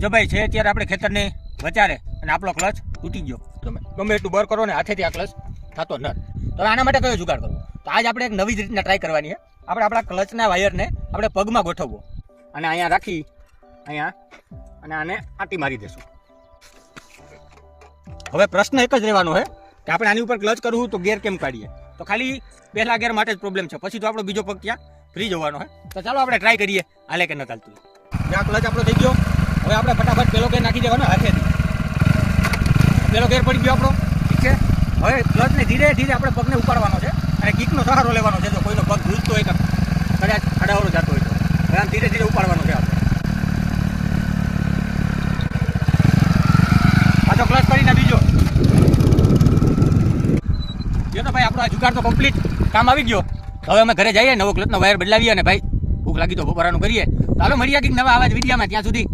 જો ભાઈ છે અત્યારે આપણે ખેતરની વચારે અને આપણો ક્લચ તૂટી ગયો. તમે ગમે એટલું બર કરો ને હાથેથી આ ક્લચ થતો ન. તો આના માટે કયો જુગાડ કરવો? તો આજ આપણે એક નવી જ રીતના ટ્રાય કરવાની છે. આપણે આપણા ક્લચના વાયરને આપણે પગમાં ગોઠવવો અને અહીંયા રાખી અહીંયા અને આને આંટી મારી દેશું. હવે પ્રશ્ન એક જ રહેવાનો છે કે આપણે આની ઉપર ક્લચ કરવું તો ગેર કેમ કાઢીએ? તો ખાલી પહેલા ગેર માટે જ પ્રોબ્લેમ છે, પછી તો આપણો બીજો પગ ત્યાં ફ્રી જવાનો છે. તો ચાલો આપણે ટ્રાય કરીએ હાલે કે ન ચાલતું. આ ક્લચ આપણો થઈ ગયો. હવે આપણે ફટાફટ પેલો ગેર નાખી દેવાનો હાથેથી. પેલો ગેર પડી ગયો આપણો, ઠીક છે. હવે ક્લચને ધીરે ધીરે આપણે પગને ઉપાડવાનો છે અને કિકનો સહારો લેવાનો છે. જો કોઈનો પગ ધૂલતો હોય કે કદાચ આડાવડો જતો હોય તો હવે આમ ધીરે ધીરે ઉપાડવાનો છે આપણે. પાછો ક્લચ કરીને બીજો. જો તો ભાઈ આપણો આ જુગાડ તો કમ્પ્લીટ કામ આવી ગયો. હવે અમે ઘરે જઈએ, નવો ક્લચનો વાયર બદલાવીએ અને ભાઈ ભૂખ લાગી તો બપોરાનું કરીએ. ચાલો મળીએ કંઈક નવા આવા જ વિડીયોમાં. ત્યાં સુધી